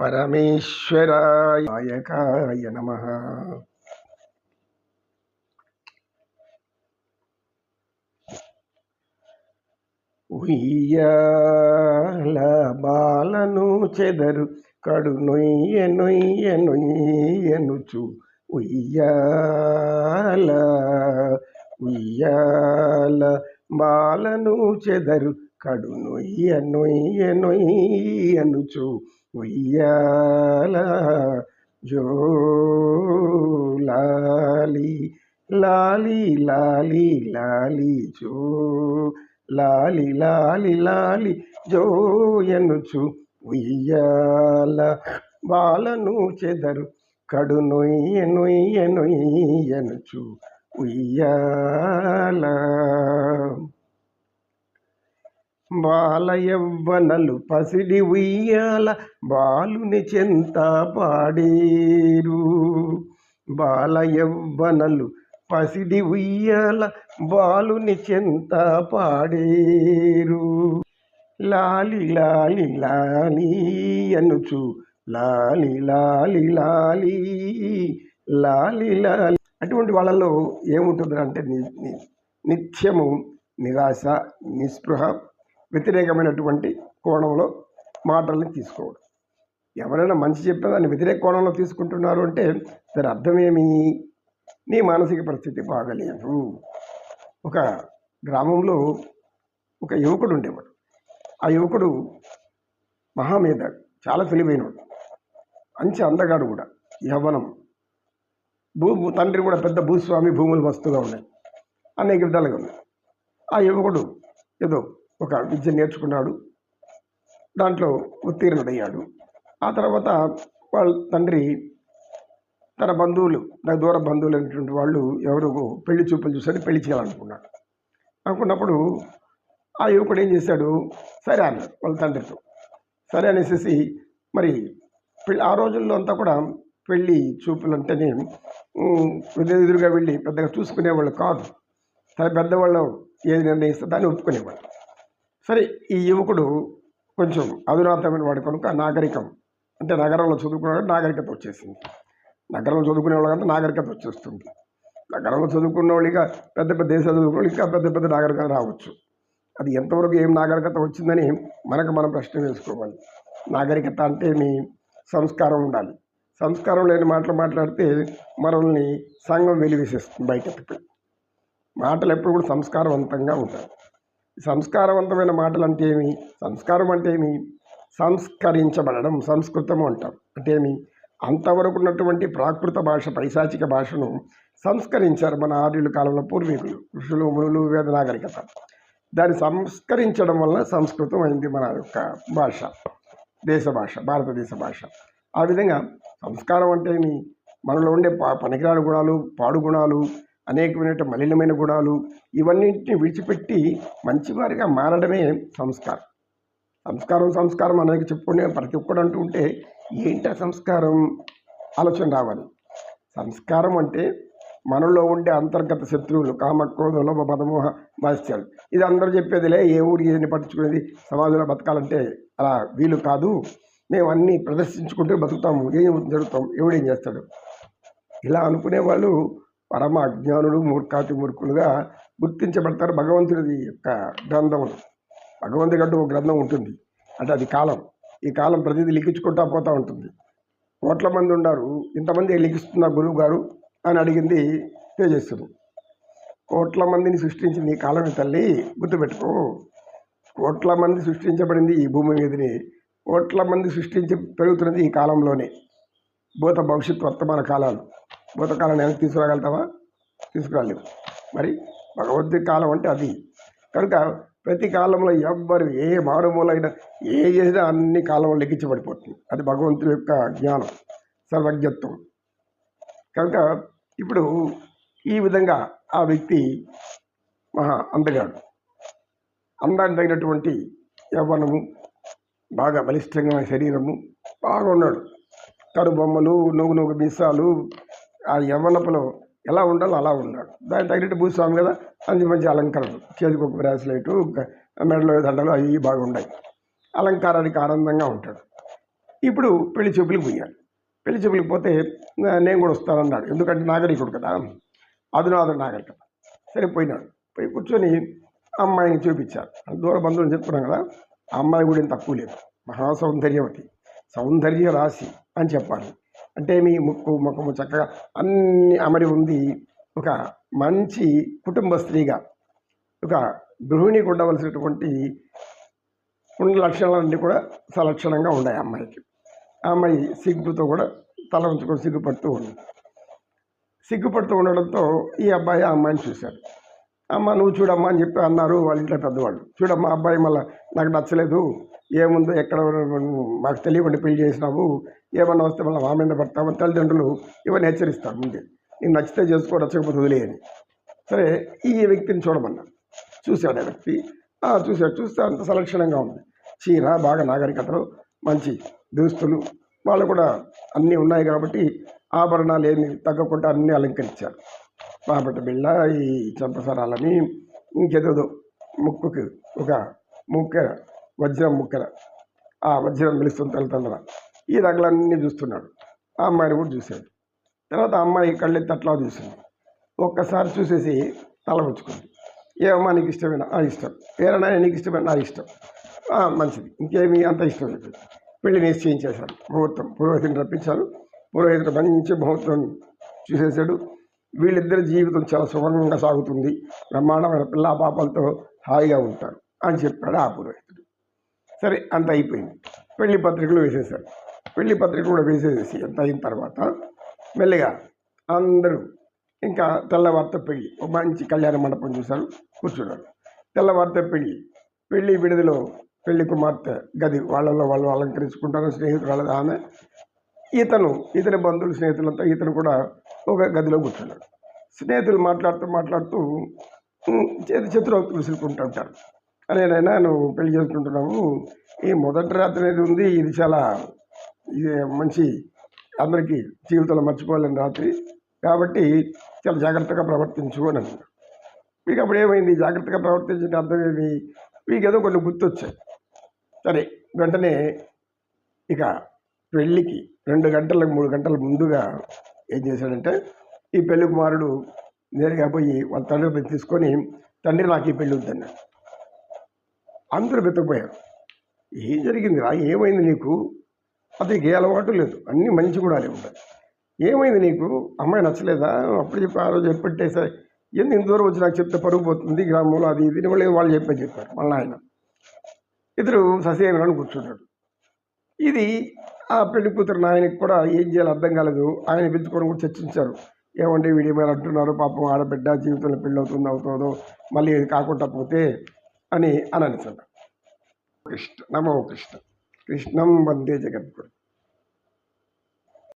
పరమేశ్వరాయ నమః. ఉయ్యాల బాలను చెదరు కడు నొయ్య నొయ్య నొయ్యనుచు ఉయ్యాల ఉయ్యాల బాలను చెదరు కడు నొయ్య నొయ్య నొయ్యనుచు ఉయ్యాల జోలాలి లాలి లాలి లాలి జో లాలి లాలి లాలి జోయనుచు ఉయ్యాల బాలను చెదరు కడు నొయ్య నొయ్య నొయ్యనుచు ఉయ్యాల బాల యవ్వనలు పసిడి ఉయ్యాల బాలుని చెంత పాడేరు. బాల యవ్వనలు పసిడి ఉయ్యాల బాలుని చెంత పాడేరు. లాలి లాలి లాలి అనుచు లాలి లాలి లాలి లాలి లాలి. అటువంటి వాళ్ళలో ఏముంటుంది అంటే నిత్యము నిరాశ, నిస్పృహ, వ్యతిరేకమైనటువంటి కోణంలో మాటల్ని తీసుకోవడం. ఎవరైనా మంచి చెప్పినా దాన్ని వ్యతిరేక కోణంలో తీసుకుంటున్నారు అంటే దాని అర్థమేమి? నీ మానసిక పరిస్థితి బాగలేదు. ఒక గ్రామంలో ఒక యువకుడు ఉండేవాడు. ఆ యువకుడు మహామేధావి, చాలా తెలివైనవాడు, మంచి అందగాడు కూడా, యవ్వనం, తండ్రి కూడా పెద్ద భూస్వామి, భూములు వస్తుగా ఉన్నాయి, అనేక విధాలుగా ఉన్నాయి. ఆ యువకుడు ఏదో ఒక విద్య నేర్చుకున్నాడు, దాంట్లో ఉత్తీర్ణుడయ్యాడు. ఆ తర్వాత వాళ్ళ తండ్రి తన బంధువులు, దూర బంధువులు అనేటువంటి వాళ్ళు ఎవరు పెళ్లి చూపులు చూసాడు, పెళ్లి చేయాలనుకున్నాడు. అనుకున్నప్పుడు ఆ యువకుడు ఏం చేశాడు, సరే అన్నాడు వాళ్ళ తండ్రితో. సరే అనేసి మరి ఆ రోజుల్లో అంతా కూడా పెళ్ళి చూపులు అంటేనే ఎదురుగా వెళ్ళి పెద్దగా చూసుకునేవాళ్ళు కాదు. సరే పెద్దవాళ్ళు ఏది నిర్ణయిస్తే దాన్ని ఒప్పుకునేవాళ్ళు. సరే ఈ యువకుడు కొంచెం అధునాతమైన వాడు కనుక నాగరికం అంటే నగరంలో చదువుకున్నాడు, నాగరికత వచ్చేసింది. నగరంలో చదువుకునే వాళ్ళకంతా నాగరికత వచ్చేస్తుంది. నగరంలో చదువుకున్న వాళ్ళు ఇక పెద్ద పెద్ద దేశాలు చదువుకున్న వాళ్ళు ఇంకా పెద్ద పెద్ద నాగరికత రావచ్చు. అది ఎంతవరకు ఏం నాగరికత వచ్చిందని మనం ప్రశ్న వేసుకోవాలి. నాగరికత అంటే మీ సంస్కారం ఉండాలి. సంస్కారం లేని మాటలు మాట్లాడితే మనల్ని సంఘం వెలివేసేస్తుంది బయటకు. మాటలు ఎప్పుడు కూడా సంస్కారవంతంగా ఉంటాయి. సంస్కారవంతమైన మాటలు అంటే ఏమి? సంస్కారం అంటే ఏమి? సంస్కరించబడడం, సంస్కృతము అంటాం. అంటే ఏమి? అంతవరకు ఉన్నటువంటి ప్రాకృత భాష, పైశాచిక భాషను సంస్కరించారు మన ఆర్యుల కాలంలో పూర్వీకులు, ఋషులు, మునులు, వేద నాగరికత. దాన్ని సంస్కరించడం వల్ల సంస్కృతం అయింది మన యొక్క భాష, దేశ భాష, భారతదేశ భాష. ఆ విధంగా సంస్కారం అంటే ఏమి? మనలో ఉండే పనికిరాని గుణాలు, పాడు గుణాలు, అనేకమైన మలినమైన గుణాలు, ఇవన్నింటినీ విడిచిపెట్టి మంచివారిగా మారడమే సంస్కారం. సంస్కారం అనేక చెప్పుకునే ప్రతి ఒక్కడు అంటూ ఉంటే ఏంటి సంస్కారం ఆలోచన రావాలి. సంస్కారం అంటే మనలో ఉండే అంతర్గత శత్రువులు, కామ, క్రోధ, లోభ, మదమోహ, మాత్సర్యాలు. ఇది అందరూ చెప్పేదిలే, ఏ ఊరి ఏదని పట్టించుకునేది, సమాజంలో బతకాలంటే అలా వీలు కాదు, మేము అన్నీ ప్రదర్శించుకుంటూ బతుకుతాము, ఏం జరుగుతాం, ఎవడేం చేస్తాడు, ఇలా అనుకునే వాళ్ళు పరమ అజ్ఞానులు, మూర్ఖాతి మూర్ఖులుగా గుర్తించబడతారు. భగవంతుడి యొక్క గ్రంథములు, భగవంతుడి కంటూ ఒక గ్రంథం ఉంటుంది అంటే అది కాలం. ఈ కాలం ప్రతిదీ లిఖించుకుంటా పోతూ ఉంటుంది. కోట్ల మంది ఉన్నారు, ఇంతమంది లిఖిస్తున్న గురువు గారు అని అడిగింది తేజస్సును. కోట్ల మందిని సృష్టించింది ఈ కాలమే తల్లి, గుర్తుపెట్టుకో. కోట్ల మంది సృష్టించబడింది ఈ భూమి మీదనే, కోట్ల మంది సృష్టించి పెరుగుతున్నది ఈ కాలంలోనే. భూత, భవిష్యత్తు, వర్తమాన కాలాలు. భూతకాలాన్ని వెనక్కి తీసుకురాగలుగుతావా? తీసుకురాలేవు. మరి భగవద్గీత కాలం అంటే అది. కనుక ప్రతి కాలంలో ఎవ్వరు ఏ మారుమూలైనా ఏ చేసినా అన్ని కాలంలో లెక్కించబడిపోతుంది. అది భగవంతుడి యొక్క జ్ఞానం, సర్వజ్ఞత్వం. కనుక ఇప్పుడు ఈ విధంగా ఆ వ్యక్తి మహా అందగాడు, అందానికి తగినటువంటి యవ్వనము, బాగా బలిష్టంగా శరీరము, బాగా ఉన్నాడు. కనుబొమ్మలు, నూగు మీసాలు, ఆ యవ్వనపులో ఎలా ఉండాలో అలా ఉన్నాడు. దానికి తగినట్టు భూస్వామి కదా, మంచి మంచి అలంకరణలు, చేతికి ఒక బ్రాస్లెట్, మెడలో దండలు అవి బాగున్నాయి, అలంకారానికి ఆనందంగా ఉంటాడు. ఇప్పుడు పెళ్లి చూపులకు పోయాడు. పెళ్లి చూపులకు పోతే నేను కూడా వస్తానన్నాడు. ఎందుకంటే నాగరికుడు కదా, అధునాధుడు నాగరికత. సరే పోయినాడు. పోయి కూర్చొని అమ్మాయిని చూపించారు. దూర బంధువులు చెప్తున్నాం కదా, ఆ అమ్మాయి కూడా ఏం తక్కువ లేదు, మహాసౌందర్యవతి, సౌందర్య రాశి అని చెప్పాలి. అంటే మీ ముక్కు ముఖము చక్కగా అన్ని అమరి ఉంది. ఒక మంచి కుటుంబ స్త్రీగా, ఒక గృహిణికి ఉండవలసినటువంటి ఉన్న లక్షణాలన్నీ కూడా సలక్షణంగా ఉన్నాయి అమ్మాయికి. ఆ అమ్మాయి సిగ్గుతో కూడా తల ఉంచుకొని సిగ్గుపడుతూ ఉంది. సిగ్గుపడుతూ ఉండడంతో ఈ అబ్బాయి ఆ అమ్మాయిని చూశాడు. అమ్మ నువ్వు చూడమ్మా అని చెప్పి అన్నారు వాళ్ళ ఇంట్లో పెద్దవాళ్ళు. చూడమ్మా అబ్బాయి మళ్ళీ నాకు నచ్చలేదు, ఏముందో ఎక్కడ మాకు తెలియకుండా పెళ్లి చేసినావు, ఏమన్నా వస్తే మళ్ళీ మా మీద పడతామని తల్లిదండ్రులు ఇవన్నీ హెచ్చరిస్తారు ముందే. నీకు నచ్చితే చేసుకో, నచ్చకపోతే వదిలేయని. సరే ఈ వ్యక్తిని చూడమన్నారు. చూశాడు ఆ వ్యక్తి. చూశాడు. చూస్తే అంత సలక్షణంగా ఉంది. చీర బాగా నాగరికతలో మంచి దుస్తులు, వాళ్ళు కూడా అన్నీ ఉన్నాయి కాబట్టి ఆభరణాలు ఏమి తగ్గకుండా అన్నీ అలంకరించారు. బాపట బిళ్ళ, ఈ చంపసరాలని, ఇంకేదో ముక్కుకి ఒక ముక్కెర, వజ్రం ముక్కెర, ఆ వజ్రం మెలుస్తుంది తల్లిదండ్రుల, ఈ రకాలన్నీ చూస్తున్నాడు. ఆ అమ్మాయిని కూడా చూశాడు. తర్వాత ఆ అమ్మాయి కళ్ళెత్తి అట్లా చూసింది. ఒక్కసారి చూసేసి తల ఉంచుకుంది. ఏమమ్మా నీకు ఇష్టమేనా? ఇష్టం. వేరేనా నీకు ఇష్టమేనా? నా ఇష్టం. మంచిది, ఇంకేమి అంత ఇష్టం లేదు. పెళ్లి నిశ్చయించేశాడు. ముహూర్తం పురోహితుని రప్పించారు. పురోహితుడు మంచి ముహూర్తం చూసేశాడు. వీళ్ళిద్దరి జీవితం చాలా సుఖంగా సాగుతుంది, బ్రహ్మాండమైన పిల్ల పాపలతో హాయిగా ఉంటారు అని చెప్పాడు ఆ పురోహితుడు. సరే అంత అయిపోయింది. పెళ్లి పత్రికలు వేసేశారు. పెళ్లి పత్రికలు కూడా వేసేసి అంత అయిన తర్వాత మెల్లిగా అందరూ ఇంకా తెల్లవారితో పెళ్ళి, ఒక మంచి కళ్యాణ మండపం చూశారు, కూర్చున్నారు. తెల్లవారితో పెళ్ళి విడిదిలో పెళ్లి కుమార్తె గది వాళ్ళలో వాళ్ళు అలంకరించుకుంటారు. స్నేహితురాలు ఆమె, ఇతని బంధువులు స్నేహితులంతా ఇతను కూడా ఒక గదిలో కూర్చున్నాడు. స్నేహితులు మాట్లాడుతూ చేతులు విసురుకుంటుంటారు. అదేనైనా నువ్వు పెళ్లి చేసుకుంటున్నావు, ఈ మొదటి రాత్రి అనేది ఉంది, ఇది చాలా మంచి అందరికీ జీవితంలో మర్చిపోలేని రాత్రి కాబట్టి చాలా జాగ్రత్తగా ప్రవర్తించు అని అన్నారు. మీకు అప్పుడు ఏమైంది? జాగ్రత్తగా ప్రవర్తించే అర్థం ఏమి? మీకు ఏదో కొన్ని గుర్తొచ్చాయి. సరే వెంటనే ఇక పెళ్ళికి 2 గంటలకు 3 గంటల ముందుగా ఏం చేశాడంటే, ఈ పెళ్లి కుమారుడు నేరుగా పోయి వాళ్ళ తండ్రిని తీసుకొని, తండ్రి నాకు ఈ పెళ్ళి వద్దన్నాడు. అందరూ వెతకపోయారు. ఏం జరిగిందిరా, ఏమైంది నీకు? అతనికి ఏ అలవాటు లేదు, అన్నీ మంచి గుణాలే ఉంటాయి. ఏమైంది నీకు? అమ్మాయి నచ్చలేదా? అప్పుడు చెప్పి ఆ రోజు ఎప్పటిసా ఎందుకు ఇంత దూరం వచ్చి నాకు చెప్తే పరుగు పోతుంది గ్రామంలో, అది ఇది వాళ్ళు చెప్పారు. మళ్ళీ ఆయన ఇద్దరు ససేమిరాని కూర్చున్నాడు. ఇది ఆ పెళ్లి కూతురు నాయనకి కూడా ఏం చేయాలో అర్థం కాలేదు. ఆయన పిలుచుకొని కూడా చర్చించారు. ఏమంటే వీడి మీద అంటున్నారు, పాపం ఆడబిడ్డ జీవితంలో పెళ్ళి అవుతుందో మళ్ళీ ఇది కాకుండా పోతే అని అనేసాడు. కృష్ణ నమో కృష్ణ, కృష్ణం వందే జగద్గురు.